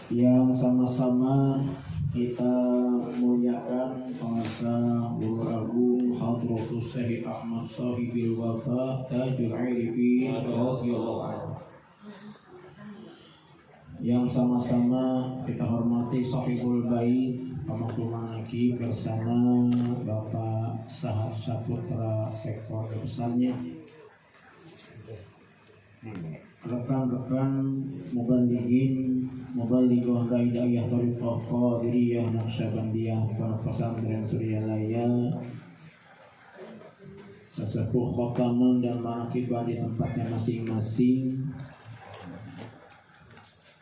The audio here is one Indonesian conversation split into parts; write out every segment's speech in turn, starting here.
yang sama-sama kita muliakan penguasa Guru Agung Hadratus Syekh Ahmad Sahibil Wafa Tajul Arifin radhiyallahu anhu. Yang sama-sama kita hormati Sahibul Bait Pamatul Manaqib bersama Bapak Sahar Saputra sektor besarnya, rekan-rekan mubalighin mubalighoh hidayah thariqah qadiriyah naqsyabandiyah para pesantren Suryalaya, sesepuh khotaman dan manaqibah di tempatnya masing-masing,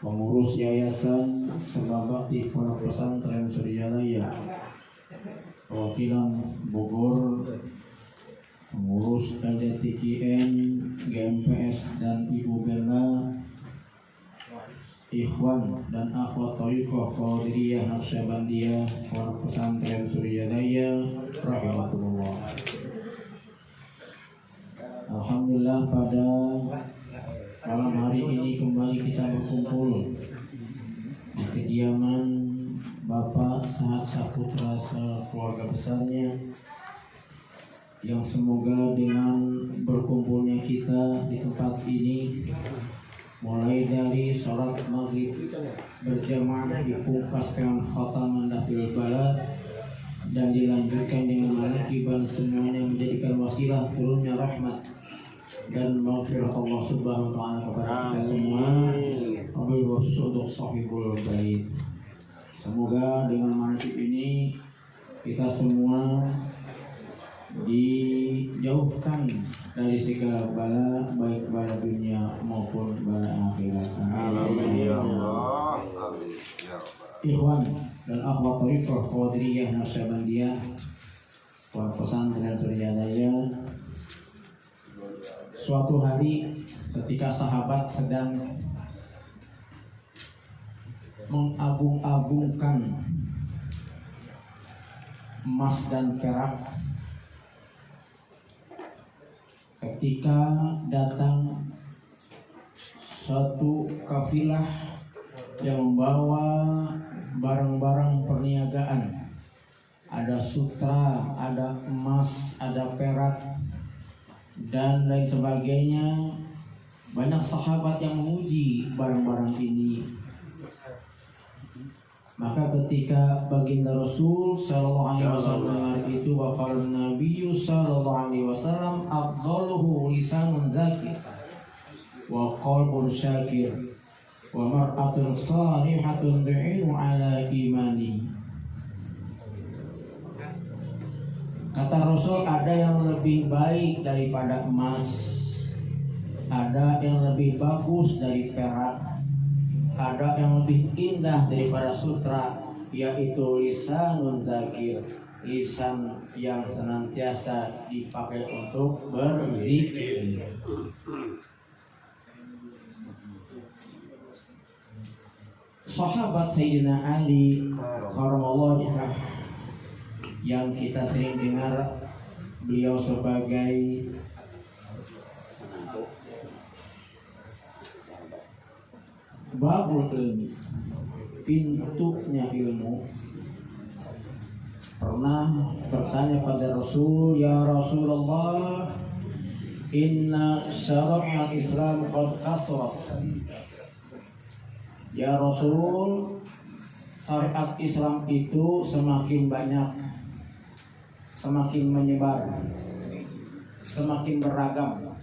pengurus yayasan Serbabakti Pondok Pesantren Suryalaya, perwakilan Bogor, pengurus LDTKN, GMPS dan Ibu Bella, ikhwan dan akhwat thariqah qadiriyah naqsyabandiyah Pondok Pesantren Suryalaya rahimakumullah. Alhamdulillah, pada malam hari ini kembali kita berkumpul di kediaman Bapak Sahar Saputra sekeluarga besarnya, yang semoga dengan berkumpulnya kita di tempat ini, mulai dari sholat maghrib berjamaah dipungkaskan khataman dafil balad dan dilanjutkan dengan manakiban semuanya, menjadikan wasilah turunnya rahmat dan maghfirah Allah Subhanahu wa taala kepada kita semua, wabil khusus untuk Sahibul Bait. Semoga dengan manakib ini kita semua dijauhkan dari segala bala, baik bala dunia maupun bala akhirat. Amin ya Allah. Ikhwan dan akhwat thariqah qadiriyah naqsyabandiyah Pondok Pesantren Suryalaya, suatu hari ketika sahabat sedang mengagung-agungkan emas dan perak, ketika datang suatu kafilah yang membawa barang-barang perniagaan, ada sutra, ada emas, ada perak dan lain sebagainya. Banyak sahabat yang memuji barang-barang ini. Maka ketika baginda Rasul sallallahu alaihi wasallam itu, waqala Nabi sallallahu alaihi wasallam, afdaluhu lisanun zakir wa qalbun syakir wa mar'atun salihatun tu'inu ala imani. Kata Rasul, ada yang lebih baik daripada emas, ada yang lebih bagus dari perak, ada yang lebih indah daripada sutra, yaitu lisanun zakir, lisan yang senantiasa dipakai untuk berzikir. Sahabat Sayyidina Ali karamallahu wajhah, yang kita sering dengar beliau sebagai babul ilmi, pintunya ilmu, pernah bertanya pada Rasul, ya Rasulullah, inna syara'al Islam qad kasrat. Ya Rasul, syariat Islam itu semakin banyak, semakin menyebar, semakin beragam,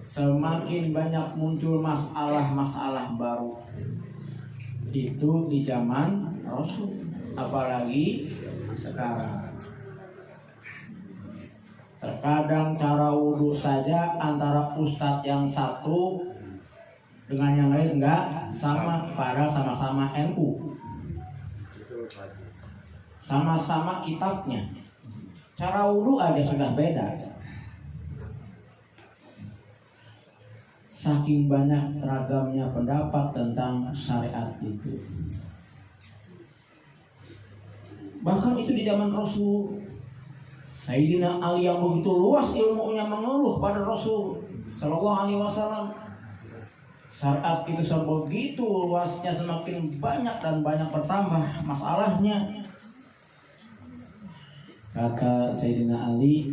semakin banyak muncul masalah-masalah baru. Itu di zaman Rasul, apalagi sekarang. Terkadang cara wudhu saja antara ustadz yang satu dengan yang lain enggak sama, padahal sama-sama NU, sama-sama kitabnya, cara wudhu aja sudah beda. Saking banyak ragamnya pendapat tentang syariat itu. Bahkan itu di zaman Rasul, Sayyidina Ali yang begitu luas ilmunya mengeluh pada Rasul Sallallahu Alaihi Wasallam, Syariat itu sebegitu luasnya, semakin banyak dan banyak bertambah masalahnya. Kata Sayyidina Ali,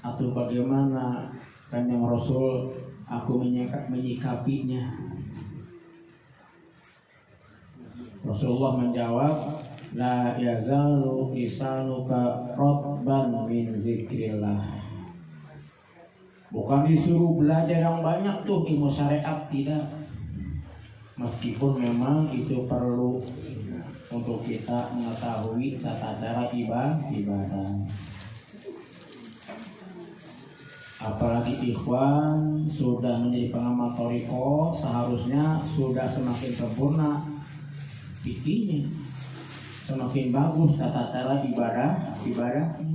atau bagaimana Kanjeng Rasul aku menyikapinya? Rasulullah menjawab, la yazalu lisanuka rotban min zikrillah. Bukan disuruh belajar yang banyak tuh ilmu syariat, tidak. Meskipun memang itu perlu untuk kita mengetahui tata cara ibadah. Apalagi ikhwan sudah menjadi pengamal thariqah, seharusnya sudah semakin sempurna fikihnya, semakin bagus tata cara ibadah.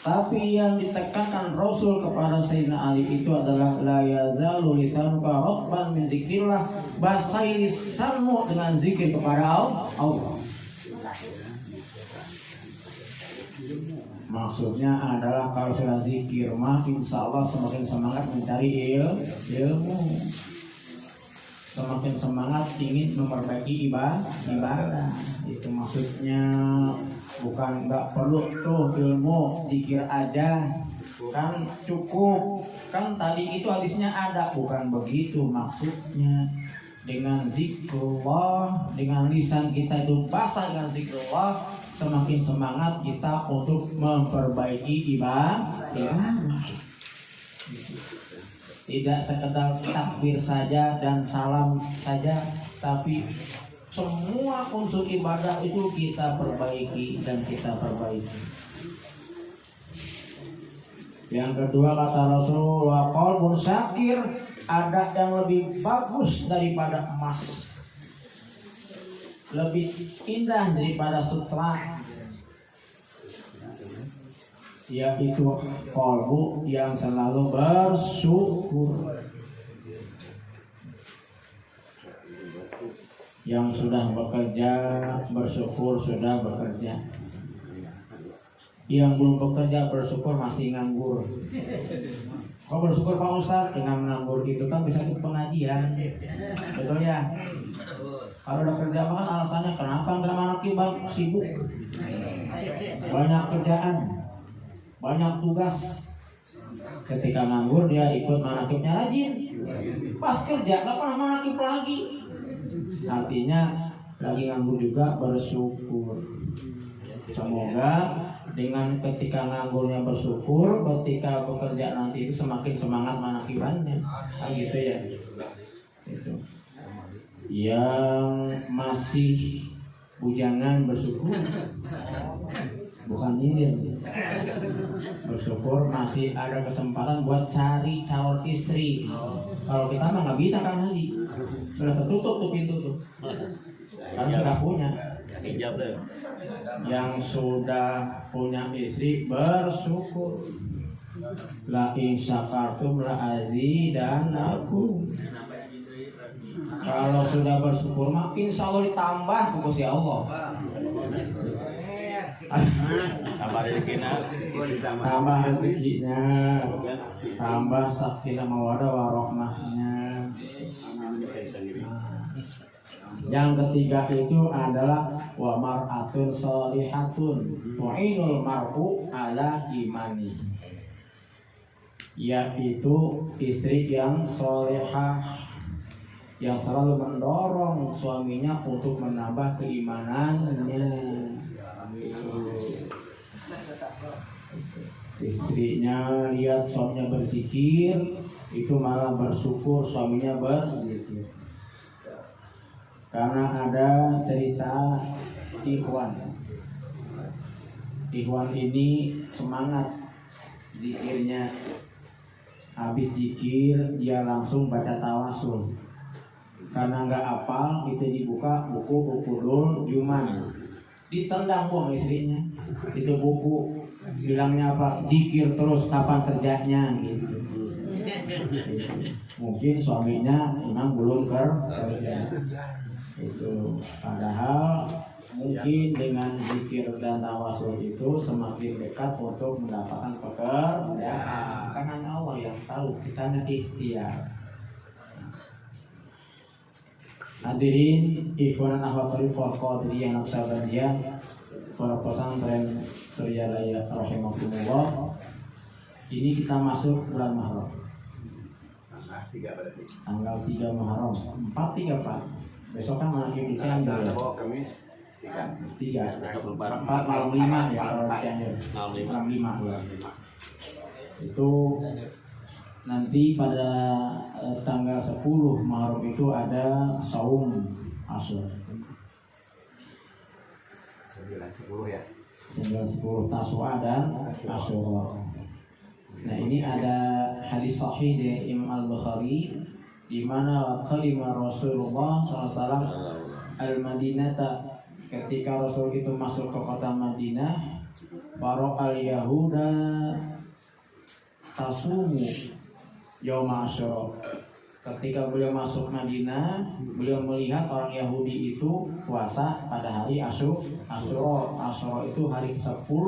Tapi yang ditekankan Rasul kepada Sayyidina Ali itu adalah la yazalu lisanuka rotban min dzikrillah, basahi lisanmu dengan zikir kepada Allah. Maksudnya adalah kalau sudah zikir mah insya Allah semakin semangat mencari ilmu, semakin semangat ingin memperbaiki ibadah. Itu maksudnya, bukan nggak perlu tuh ilmu, zikir aja kan cukup. Kan tadi itu hadisnya ada, bukan begitu maksudnya. Dengan zikrullah, dengan lisan kita itu basah dengan zikrullah, semakin semangat kita untuk memperbaiki ibadah. Tidak sekedar takbir saja dan salam saja, tapi semua unsur ibadah itu kita perbaiki dan kita perbaiki. Yang kedua kata Rasulullah, qalbun syakir, ada yang lebih bagus daripada emas, lebih indah daripada sutra, yaitu qalbu yang selalu bersyukur. Yang sudah bekerja bersyukur sudah bekerja, yang belum bekerja bersyukur masih nganggur. Kok bersyukur Pak Ustaz? Dengan nganggur itu kan bisa ikut pengajian, betul ya? Kalau udah kerja kan alasannya kenapa nggak manaki bang, sibuk, banyak kerjaan, banyak tugas. Ketika nganggur dia ikut manakibnya rajin, pas kerja nggak pernah manakib lagi. Artinya lagi nganggur juga bersyukur. Semoga dengan ketika nganggurnya bersyukur, ketika bekerja nanti itu semakin semangat manakibannya. Kan gitu ya. Itu. Yang masih bujangan bersyukur, bukan nyindir. Bersyukur masih ada kesempatan buat cari calon istri. Kalau kita mah nggak bisa kan Haji, sudah tertutup tuh pintu tuh. Kan sudah punya. Yang sudah punya istri bersyukur. La in syakartum la azidanakum. Kalau sudah bersyukur mah insya Allah ditambah Gusti Allah. Tambah rezekinya, tambah sakinah mawaddah warahmahnya. Yang ketiga itu adalah wa mar'atun shalihatun tu'inul mar'u ala imani, yaitu istri yang solehah yang selalu mendorong suaminya untuk menambah keimanannya. Istrinya lihat suaminya berzikir, itu malah bersyukur suaminya berzikir. Karena ada cerita ikhwan ini semangat zikirnya, habis zikir dia langsung baca tawasul. Karena nggak hafal, itu dibuka buku Dul Juman, ditendang buang istrinya itu buku, bilangnya apa, zikir terus kapan kerjanya gitu. Mungkin suaminya memang belum kerja itu, padahal Mungkin dengan zikir dan tawasul itu semakin dekat untuk mendapatkan pekerjaan. Karena Allah yang tahu, kita ikhtiar. Hadirin ikhwan akhwat tariqah qadiriyah naqsyabandiyah, para pesantren Suryalaya rahimakumullah. Ini kita masuk bulan Muharram. Tanggal 3 Muharram. 4 3 Pak. Besok kan malam Cianjur ya. Tiga. 4 malam 5 ya kalau Cianjur. Malam 5. Itu nanti pada tanggal 10 Muharram itu ada saum Asyur. 9 10 ya. 9 10 Tasu'a dan Asyura. Nah, ini ada hadis sahih dari Imam Al-Bukhari di mana kalimah Rasulullah SAW al-Madinata, ketika Rasul itu masuk ke kota Madinah, para al-Yahuda tasumu yauma Asyura. Ketika beliau masuk Madinah, beliau melihat orang Yahudi itu puasa pada hari Asyura. Asyura itu hari ke-10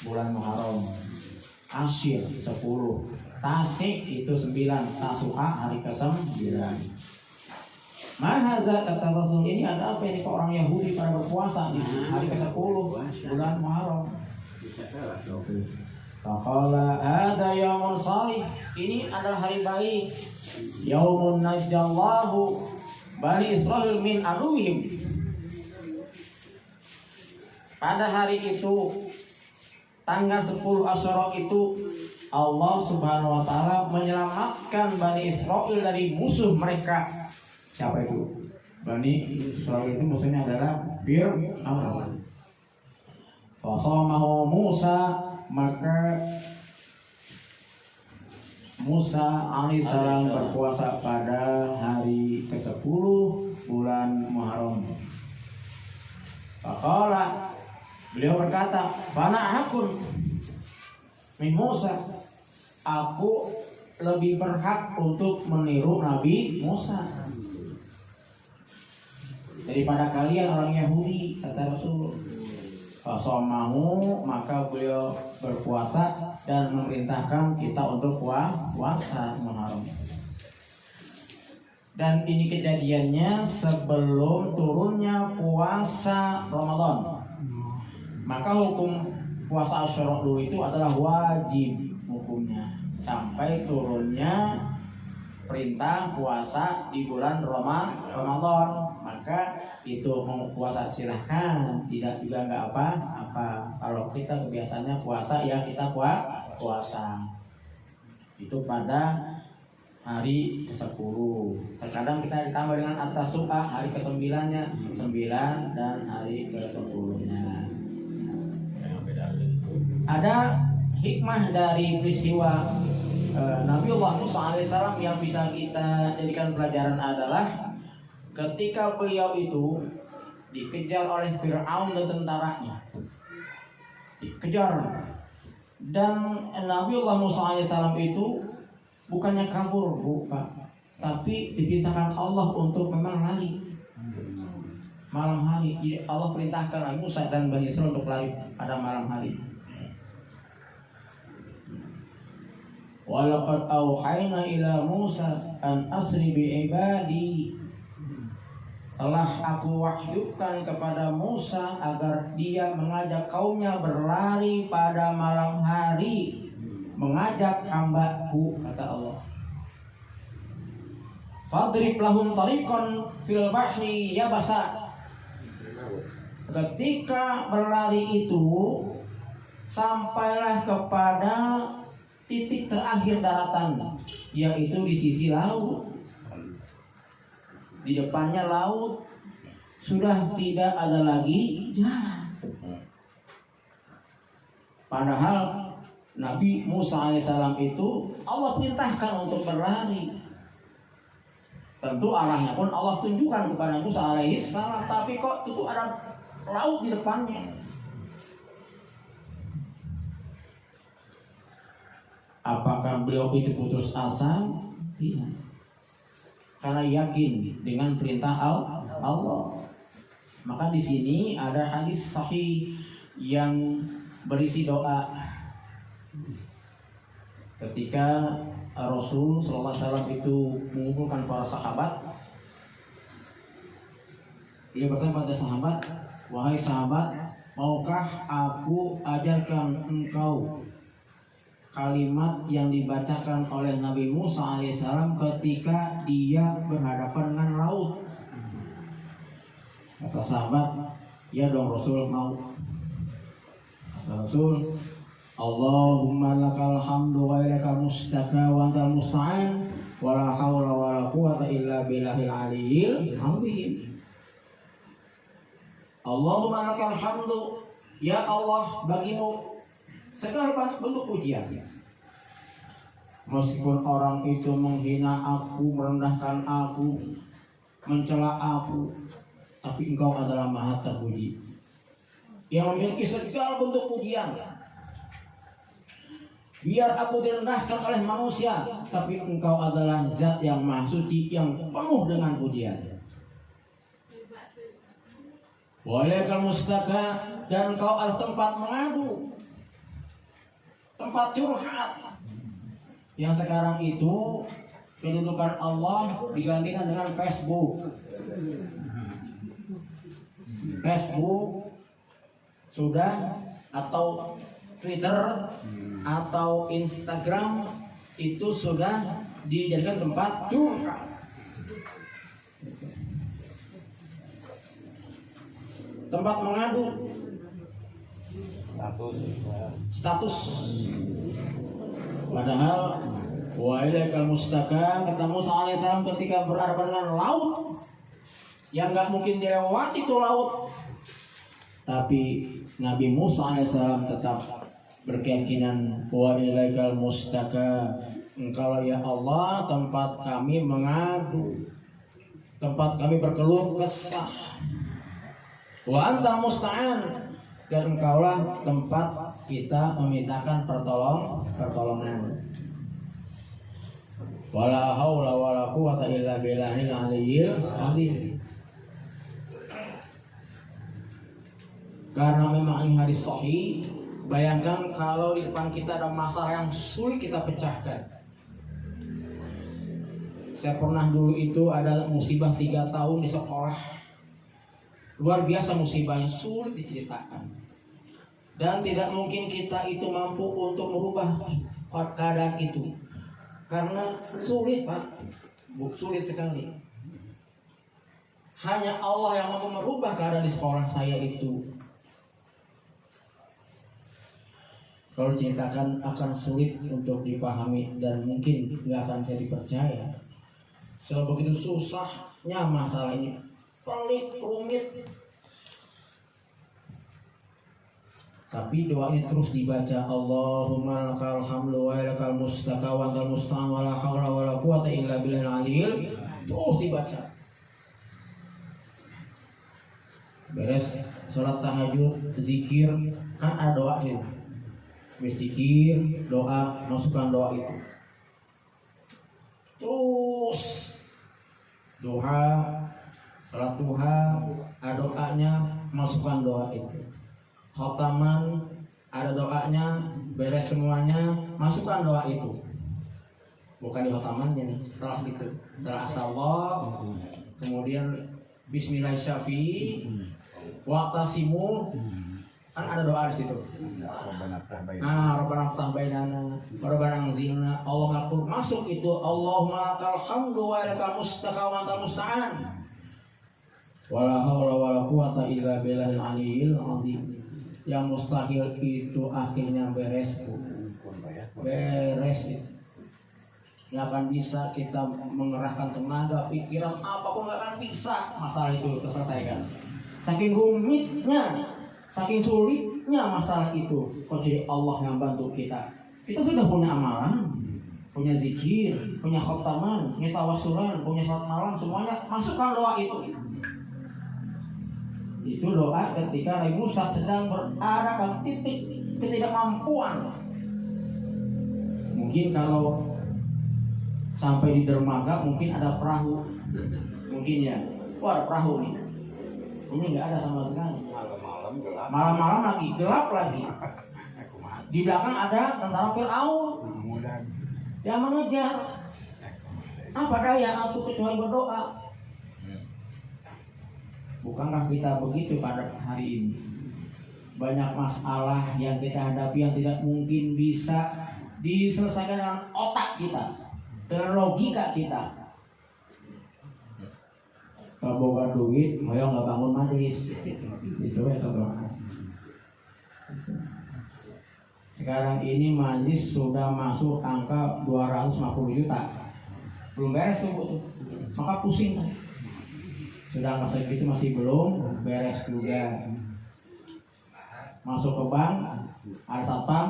bulan Muharram. Asyir 10, Tasik itu 9, Tasu'a hari ke-9. Mahaza kata Rasul, ini ada apa ini kok orang Yahudi pada berpuasa di hari ke-10 bulan Muharram? Faqala ada yaumun salih, ini adalah hari baik. Yaumun najjallahu Bani Israil min aduhim. Pada hari itu tanggal 10 Asyura itu Allah Subhanahu wa taala menyelamatkan Bani Israil dari musuh mereka. Siapa itu? Bani Israil itu musuhnya adalah Fir'aun. Fasamahu Musa, maka Musa alaihissalam berpuasa pada hari ke-10 bulan Muharram. Faqala, beliau berkata, "Fana akun min Musa." Aku lebih berhak untuk meniru Nabi Musa daripada kalian orang Yahudi, kata Rasul. Fasomahu, maka beliau berpuasa dan memerintahkan kita untuk puasa Muharram. Dan ini kejadiannya sebelum turunnya puasa Ramadan. Maka hukum puasa Asyura dulu itu adalah wajib hukumnya sampai turunnya perintah puasa di bulan Ramadan. Maka itu mau puasa silahkan, tidak juga nggak apa-apa. Kalau kita kebiasaannya puasa ya kita puasa. Itu pada hari ke-10. Terkadang kita ditambah dengan at-tasu'a, hari ke-9-nya 9 dan hari ke-10-nya. Ada hikmah dari peristiwa Nabiullah Musa alaihissalam yang bisa kita jadikan pelajaran adalah ketika beliau itu dikejar oleh Fir'aun dan tentaranya, dikejar, dan Nabiullah Musa alaihissalam itu bukannya kabur, bukan, tapi diperintahkan Allah untuk memang lari malam hari. Jadi Allah perintahkan Nabi Musa dan Bani Israil untuk lari pada malam hari. Walaqad auhayna ila Musa an asri bi ibadi. Telah aku wahyukan kepada Musa agar dia mengajak kaumnya berlari pada malam hari, mengajak hambaku, kata Allah. Fadrib lahum tariqan fil bahri yabasa. Ketika berlari itu sampailah kepada titik terakhir daratan, yaitu di sisi laut. Di depannya laut, sudah tidak ada lagi jalan. Padahal Nabi Musa alaihissalam itu Allah perintahkan untuk berlari. Tentu arahnya pun Allah tunjukkan kepada Musa alaihissalam, tapi kok itu ada laut di depannya. Apakah beliau itu putus asa? Tidak. Karena yakin dengan perintah Allah. Maka di sini ada hadis sahih yang berisi doa ketika Rasul Sallallahu Alaihi Wasallam itu mengumpulkan para sahabat. Dia bertanya pada sahabat, wahai sahabat, maukah aku ajarkan engkau kalimat yang dibacakan oleh Nabi Musa alaihissalam ketika dia berhadapan dengan laut? Kata sahabat, ya dong Rasul, mau. Kata Rasul, Allahumma lakal hamdu wa ilaikal mustaka wa antal musta'an wa la hawla wa la quwata illa billahil aliyyil azim. Allahumma lakal hamdu, ya Allah, bagimu segala bentuk pujian. Meskipun orang itu menghina aku, merendahkan aku, mencela aku, tapi engkau adalah maha terpuji yang memiliki segala bentuk pujian. Biar aku direndahkan oleh manusia, tapi engkau adalah zat yang maha suci yang penuh dengan pujian. Wa ilaikal mustaka, dan engkau adalah tempat mengadu, tempat curhat. Yang sekarang itu kedudukan Allah digantikan dengan Facebook. Facebook sudah, atau Twitter atau Instagram itu sudah dijadikan tempat curhat. Tempat mengadu status. Padahal wa ilaikal mustaka, kata Musa alaihissalam ketika berhadapan dengan laut yang nggak mungkin dilewati itu laut, tapi Nabi Musa alaihissalam tetap berkeyakinan wa ilaikal mustaka, engkau ya Allah tempat kami mengadu, tempat kami berkeluh kesah. Wa antal musta'an, dan engkaulah tempat kita memintakan pertolongan. Wala haula wala quwata illa billahil aliyyil azim. Karena memang ini hadis sahih, bayangkan kalau di depan kita ada masalah yang sulit kita pecahkan. Saya pernah dulu itu ada musibah 3 tahun di sekolah. Luar biasa musibahnya, sulit diceritakan. Dan tidak mungkin kita itu mampu untuk merubah keadaan itu. Karena sulit, Pak. Sulit sekali. Hanya Allah yang mampu merubah keadaan di sekolah saya itu. Kalau diceritakan akan sulit untuk dipahami dan mungkin nggak akan jadi percaya. Sebegitu susahnya masalah ini, pelik, rumit. Tapi doa ini terus dibaca. Allahumma lakal hamdu wa ilaikal mustaka wa antal musta'an wa la haula wa la quwata illa billahil aliyyil. Terus dibaca. Beres salat tahajud, zikir, kan ada doa sih. Zikir, doa, masukkan doa itu. Terus doa, salat duha, ada doanya, masukkan doa itu. Khotaman, ada doanya, beres semuanya, masukkan doa itu. Bukan di khotamannya nih, setelah itu, setelah asallah, kemudian bismillahirrahmanirrahim, waqtasimu, kan ada doa di situ. Rabbana ftah bainana, Rabbana anzilna, Allah masuk itu. Allahumma lakal hamdu wa ilaikal mustaka wa antal musta'an. Wala haula wala quwata illa billahil aliyyil azim. Yang mustahil itu akhirnya beres, Bu. Beres itu. Nggak akan bisa kita mengerahkan tenaga, pikiran, apapun nggak akan bisa masalah itu terselesaikan. Saking rumitnya, saking sulitnya masalah itu. Kok jadi Allah yang bantu kita. Kita sudah punya amalan, punya zikir, punya khotaman, punya tawassulan, punya salat malam, semuanya masukkan doa itu. Itu doa ketika Nabi Musa sedang berada pada titik ketidakmampuan. Mungkin kalau sampai di dermaga mungkin ada perahu, mungkin ya, wah ada perahu nih. Ini nggak ada sama sekali. Malam-malam gelap. Malam-malam lagi gelap lagi. Di belakang ada tentara Fir'aun yang mengejar. Apa daya aku kecuali berdoa? Bukankah kita begitu pada hari ini? Banyak masalah yang kita hadapi yang tidak mungkin bisa diselesaikan dengan otak kita, dengan logika kita. Kalau boga duit, ayo nggak bangun majelis. Itu ya teman. Sekarang ini majelis sudah masuk angka 250 juta. Belum beres tuh, maka pusing. Sudah angka segitu masih belum beres juga. Masuk ke bank, ada satpam,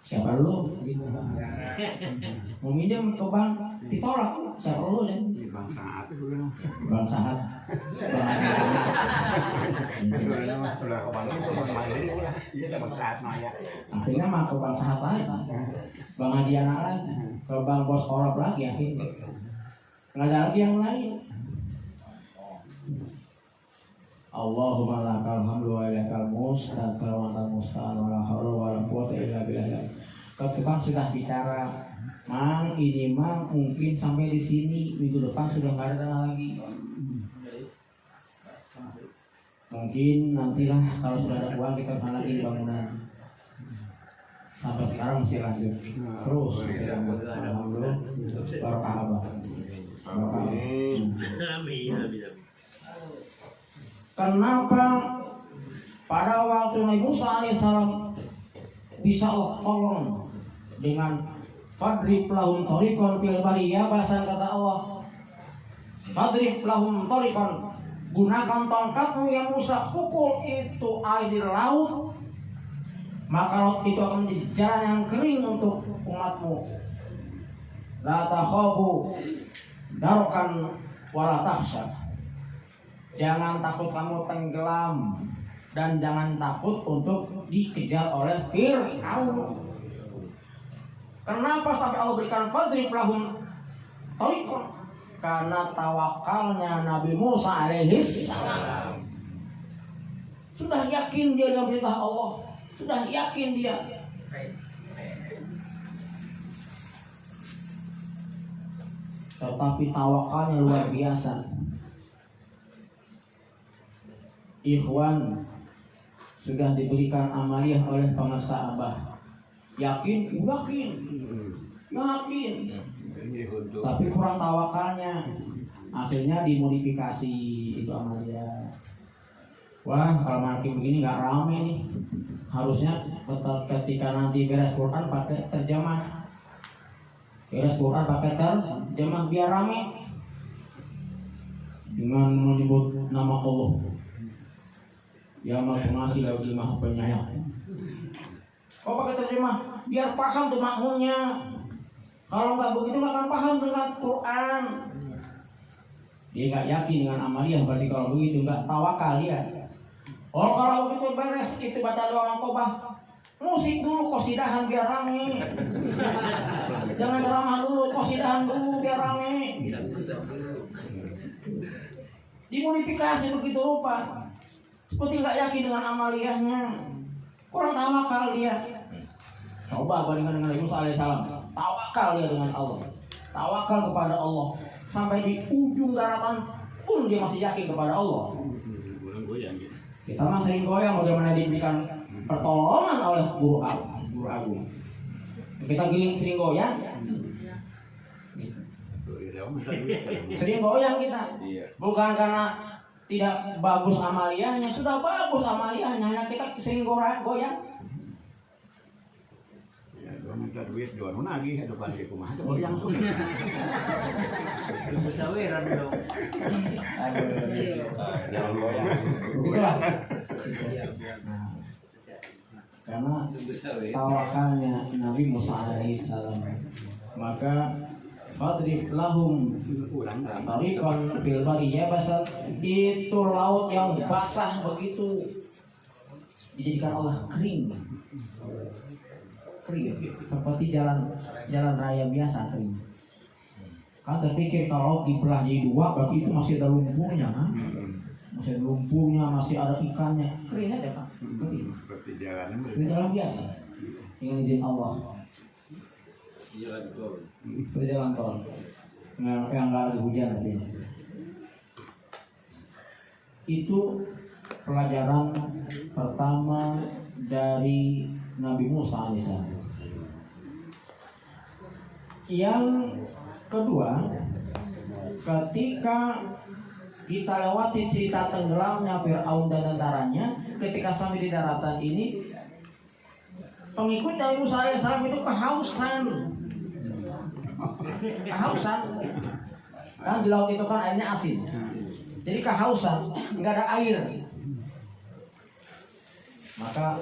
siapa dulu? Gitu. Mau minjem ke bank, ditolak, siapa dulu ya? Bang Sahat dulu. Bang Sahat. Sudah ke bank itu Bang Mandiri udah. Iya Bang Sahat Maya. Akhirnya mah ke Bang Sahat lagi, Bang Adiana lagi, ke Bang Bos Korab lagi akhirnya. Nggak ada lagi yang lain. Allahumma lakal hamdu wa ilaikal mustaqal wa antal musta'an wa la haula wa la quwwata illa billah. Ketukang sudah bicara, Mang ini mah mungkin sampai di sini minggu depan sudah nggak ada dana lagi. Mungkin nantilah kalau sudah ada uang kita akan lagi bangunan. Sampai sekarang masih lanjut terus masih lanjut. Alhamdulillah. Barokah abah. Kenapa pada waktu Nabi Musa alaihissalam bisa Allah tolong dengan fadrib lahum thariqan fil bariyah, bahasa kata Allah, fadrib lahum thariqan, gunakan tongkatmu ya Musa, pukul itu air di laut, maka laut itu akan menjadi jalan yang kering untuk umatmu. La takhafu darokan wala takhsha. Jangan takut kamu tenggelam dan jangan takut untuk dikejar oleh Fir'aun. Kenapa sampai Allah berikan fadrib lahum thariqan? Karena tawakalnya Nabi Musa alaihissalam. Sudah yakin dia dengan perintah Allah, sudah yakin dia. Tetapi tawakalnya luar biasa. Ikhwan, sudah diberikan amaliyah oleh pengusaha Abah. Yakin, tapi kurang tawakalnya. Akhirnya dimodifikasi itu amaliyah. Wah, kalau makin begini nggak rame nih. Harusnya ketika nanti beres Quran pakai terjemah. Beres Quran pakai terjemah biar rame. Dengan menyebut nama Allah. Yang maha pengasih lagi maha penyayang. Oh pakai terjemah biar paham tuh makmumnya. Kalau nggak begitu nggak akan paham dengan Quran. Dia nggak yakin dengan amaliyah, berarti kalau begitu nggak tawakal dia. Oh kalau begitu beres itu baca doa Tobah, musik dulu qasidahan biar rame. Jangan ceramah dulu, qasidahan dulu biar rame. Dimodifikasi begitu rupa. Seperti nggak yakin dengan amaliyahnya, kurang tawakal dia. Coba bandingkan dengan Nabi Musa alaihissalam, tawakal dia dengan Allah, tawakal kepada Allah, sampai di ujung daratan pun dia masih yakin kepada Allah. Kita mah sering goyang bagaimana diberikan pertolongan oleh guru agung. Kita sering goyang, sering goyang kita, bukan karena tidak bagus amaliyahnya, sudah bagus amaliyahnya, hanya kita sering goyang. Ya, minta duit doang nagih, ada balik kumaha tuh goyang tuh. Ibu saweran dong. Jangan goyang. Begitulah. Karena tawakalnya Nabi Musa alaihissalam, maka fadrib lahum thariqan fil bariyah, basal itu laut yang basah begitu dijadikan Allah kering seperti jalan raya biasa kering. Kan terpikir kalau dibelah jadi dua berarti itu masih ada lumpurnya kan? Masih lumpurnya, masih ada ikannya. Kering aja Pak. Kering. Seperti jalanan. Ini jalan biasa. Dengan izin Allah. Jalan tol. Yang nggak ada hujan tapi. Itu pelajaran pertama dari Nabi Musa alaihissalam. Yang kedua, ketika kita lewati cerita tenggelamnya Fir'aun dan tentaranya, ketika sampai di daratan ini, pengikut dari Musa alaihissalam itu kehausan. Kan di laut itu kan airnya asin. Jadi kehausan, nggak ada air. Maka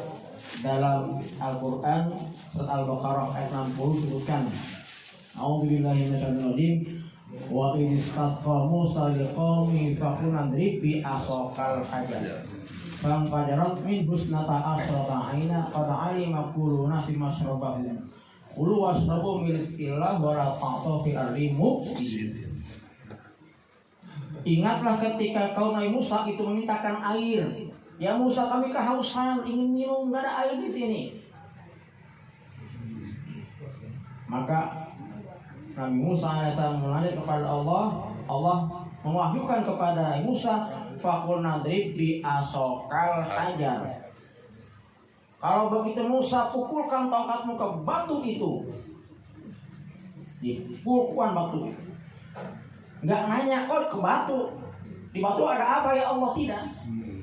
dalam Al-Quran surat Al-Baqarah ayat 60 disebutkan, A'udzubillahi minasyaitonir rajim. Wa idh istasqa Musa liqaumihi faqulna idrib bi asaqal hajar. Fanfajarat min husnata asrata aina qad alima kullu nafsin mashrabahum. Kulu wasrabu min rizqillah wa la ta'thaw fi ardi mufsidin. Ingatlah ketika kaum Nabi Musa itu memintakan air. Ya Musa, kami kehausan, ingin minum, nggak ada air di sini. Maka Nabi Musa AS menanya kepada Allah. Allah mewahyukan kepada Musa, Fakul nadrib bi asokal hajar. Kalau begitu Musa, pukulkan tongkatmu ke batu itu. Dipukulkan batu itu. Nggak nanya, kok ke batu? Di batu ada apa ya Allah? Tidak.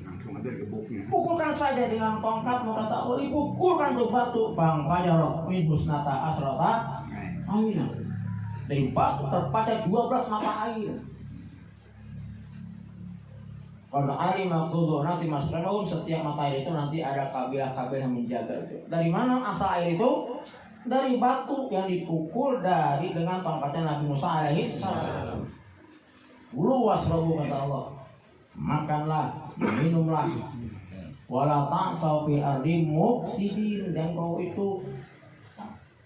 Langsung ada gebuknya. Pukulkan saja dengan tongkatmu, kata Allah. Dipukulkan ke batu. Bang fajarot min husnata asrota aina. Dari batu terpancar 12 mata air. Kalau alima kullu nasi masrabahum, setiap mata air itu nanti ada kabilah-kabilah yang menjaga itu. Dari mana asal air itu? Dari batu yang dipukul dengan tongkatnya Nabi Musa alaihissalam. Kulu wasrabu, kata Allah, makanlah, minumlah, wala ta'saw fil ardi mufsidin, dan kau itu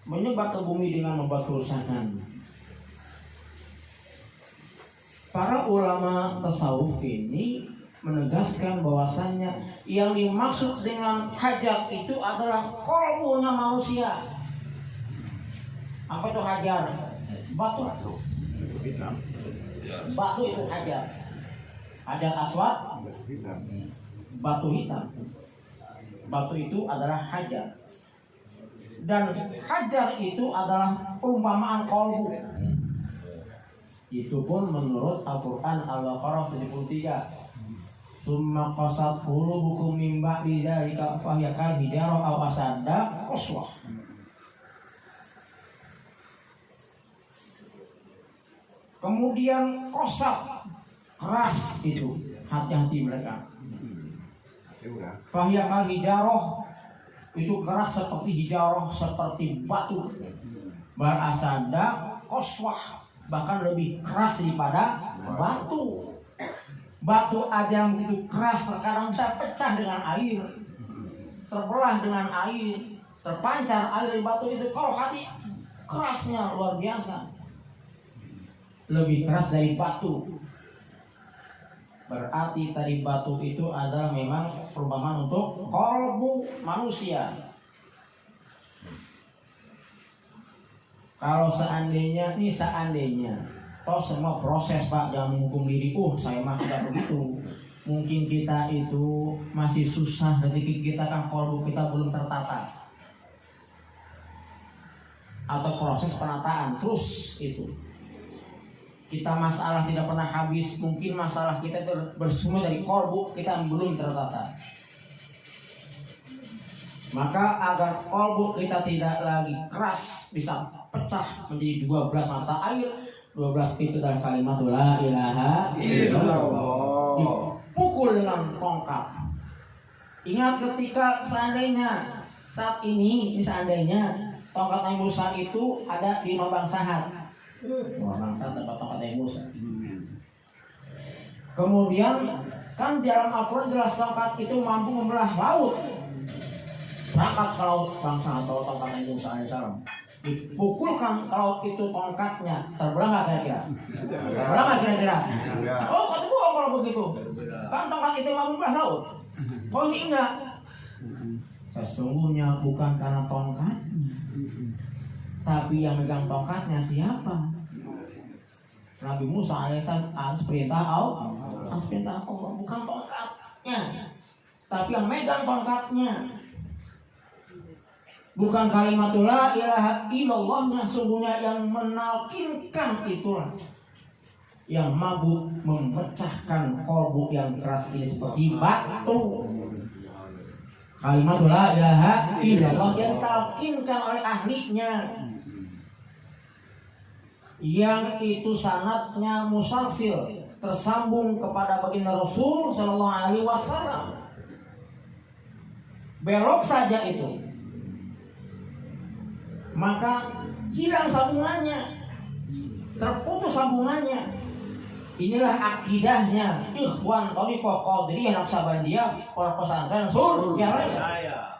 menyebar ke bumi dengan membuat kerusakan. Para ulama tasawuf ini menegaskan bahwasannya yang dimaksud dengan hajar itu adalah qalbunya manusia. Apa itu hajar? Batu. Hitam. Batu itu hajar. Hajar aswad. Batu hitam. Batu itu adalah hajar. Dan hajar itu adalah perumpamaan qalbu. Itu pun menurut Al-Quran Al-Baqarah 73. Summa qasat qulubukum min ba'di dzalika fahiya kal hijarah aw asadda qaswah. Kemudian qasat, keras itu hati-hati mereka. Fahiya kal hijarah, itu keras seperti hijarah, seperti batu. Bal asadda qaswah, bahkan lebih keras daripada batu. Batu aja yang begitu keras terkadang bisa pecah dengan air, terbelah dengan air, terpancar air dari batu itu. Kalau hati kerasnya luar biasa, lebih keras dari batu. Berarti tadi batu itu adalah memang perumpamaan untuk qalbu manusia. Kalau seandainya toh semua proses Pak, jangan menghukum diri. Saya mah tidak begitu. Mungkin kita itu masih susah, rezeki kita kan qalbu kita belum tertata. Atau proses penataan terus itu. Kita masalah tidak pernah habis, mungkin masalah kita itu bersumber dari qalbu kita belum tertata. Maka agar qalbu kita tidak lagi keras, bisa pecah menjadi 12 mata air. 12 itu dalam kalimat la ilaha illallah. Dipukul dengan tongkat. Ingat ketika seandainya saat ini seandainya tongkat Nabi Musa itu ada di 5 bangsahan. Bangsa tempat tongkat Nabi Musa. Kemudian kan di dalam Al-Quran jelas tongkat itu mampu membelah laut. Berangkat ke laut bangsa atau tongkat Nabi Musa alaihissalam. Dipukulkan kalau itu tongkatnya, terbelah nggak kira-kira? Terbelah nggak kira-kira? Oh, kalau begitu. Kan tongkat bawah laut. Kok ini enggak? Sesungguhnya bukan karena tongkat, tapi yang megang tongkatnya siapa? Nabi Musa alaihissalam harus perintah Allah, bukan tongkatnya, tapi yang megang tongkatnya. Bukan kalimatul la ilaha illallahnya, sungguhnya yang menalkinkan itulah yang mampu memecahkan kolbu yang keras ini seperti batu. Kalimat la ilaha illallah yang ditalkinkan oleh ahlinya, yang itu sanadnya musalsil, tersambung kepada baginda Rasul Sallallahu Alaihi Wasallam. Belok saja itu, maka hilang sambungannya, terputus sambungannya. Inilah akidahnya Ikhwan Thariqah Qadiriyah Naqsabandiyah, Pondok Pesantren Suryalaya.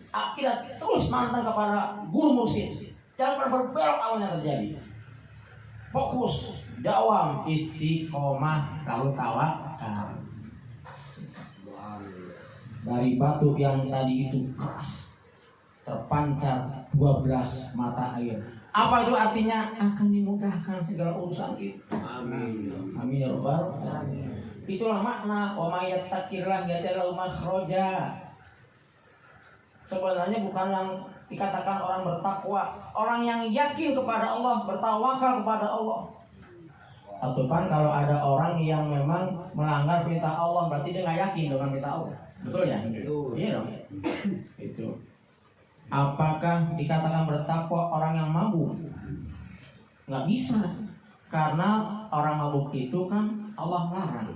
Akidah terus mantap kepada guru mursyid, jangan pernah berbelok awalnya terjadi. Fokus, dawam, istiqomah, lalu tawakal. Dari batu yang tadi itu keras terpancar 12 mata air. Apa itu artinya? Akan dimudahkan segala urusan kita. Amin. Amin ya rabbal alamin. Itulah makna wa may yattaqillah yaj'al lahu makhraja. Sebenarnya bukan yang dikatakan orang bertakwa, orang yang yakin kepada Allah, bertawakal kepada Allah. Atau kan kalau ada orang yang memang melanggar perintah Allah, berarti dia nggak yakin dengan perintah Allah. Betul ya? Iya dong. Itu. Apakah dikatakan bertakwa orang yang mabuk? Nggak bisa, karena orang mabuk itu kan Allah larang.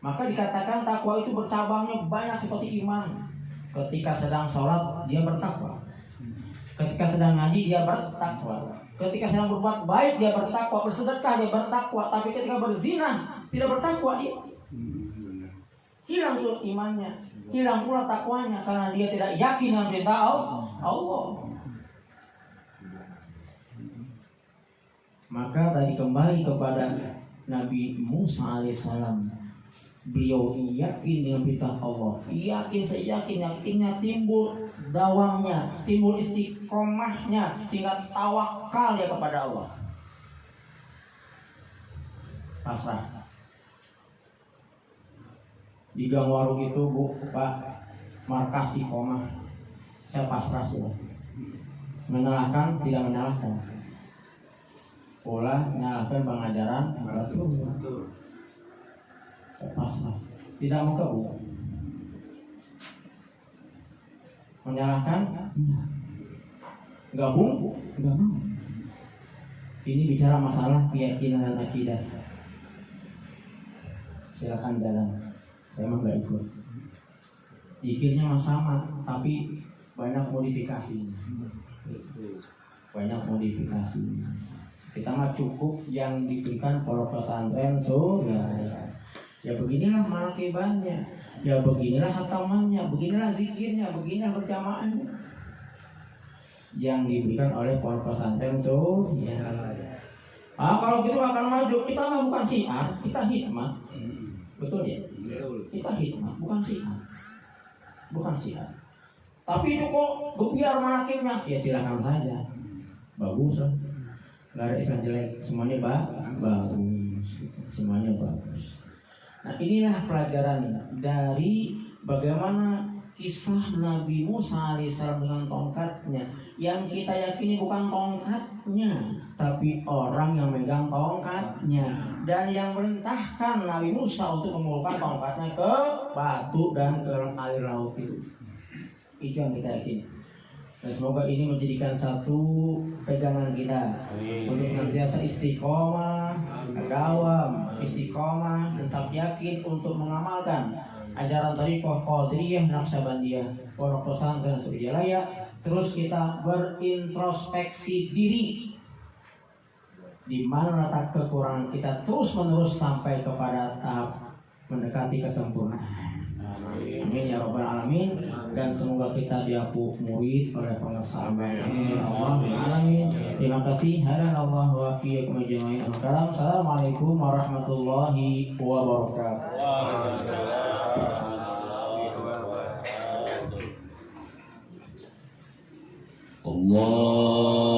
Maka dikatakan takwa itu bercabangnya banyak seperti iman. Ketika sedang sholat dia bertakwa, ketika sedang ngaji dia bertakwa, ketika sedang berbuat baik dia bertakwa, bersedekah dia bertakwa. Tapi ketika berzina tidak bertakwa, dia hilang tuh imannya, hilang pula takwanya, karena dia tidak yakin dengan perintah Allah. Maka tadi kembali kepada Nabi Musa alaihissalam, beliau yakin dengan perintah Allah, yakin seyakin-yakinnya, timbul dawamnya, timbul istiqomahnya, sehingga tawakal dia kepada Allah. Pasrah. Di gang warung itu Bu, Pak, markas istiqomah, saya pasrah sudah. Menyalahkan, tidak menyalahkan. Pola menyalahkan pengajaran Rasul. Saya pasrah, tidak mau gabung. Menyalahkan, gabung, enggak mau. Ini bicara masalah keyakinan dan akidah. Silakan jalan. Saya mah nggak ikut. Zikirnya mah sama, tapi banyak modifikasinya. Banyak modifikasinya. Kita mah cukup yang diberikan Pondok Pesantren Suryalaya. Ya beginilah manakibannya, ya beginilah hatamannya, beginilah zikirnya, beginilah berjamaahnya. Yang diberikan oleh Pondok Pesantren Suryalaya. Kalau gitu akan maju. Kita mah bukan syiar, kita hikmah. Betul ya? Kita hikmah, bukan syiar. Bukan syiar. Tapi itu kok biar manakibnya? Ya silakan saja. Bagus lah. Gak ada istilah jelek. Semuanya bagus. Semuanya bagus. Nah inilah pelajaran dari bagaimana kisah Nabi Musa alaihissalam dengan tongkatnya. Yang kita yakini bukan tongkatnya, tapi orang yang megang tongkatnya. Dan yang merintahkan Nabi Musa untuk memulangkan tongkatnya ke batu dan ke air laut itu. Itu yang kita yakini. Dan semoga ini menjadikan satu pegangan kita untuk senantiasa istiqomah, dawam, istiqomah, tetap yakin untuk mengamalkan ajaran Thariqah Qadiriyah Naqsabandiyah, Pondok Pesantren Suryalaya. Terus kita berintrospeksi diri, di mana letak kekurangan kita terus menerus sampai kepada tahap mendekati kesempurnaan. Amin ya rabbal alamin. Dan semoga kita diapuk murid oleh pengasal. Amin ya Allah alamin. Terima kasih. Hadan Allah wa iyyakum ajmain. Assalamualaikum warahmatullahi wabarakatuh. Allah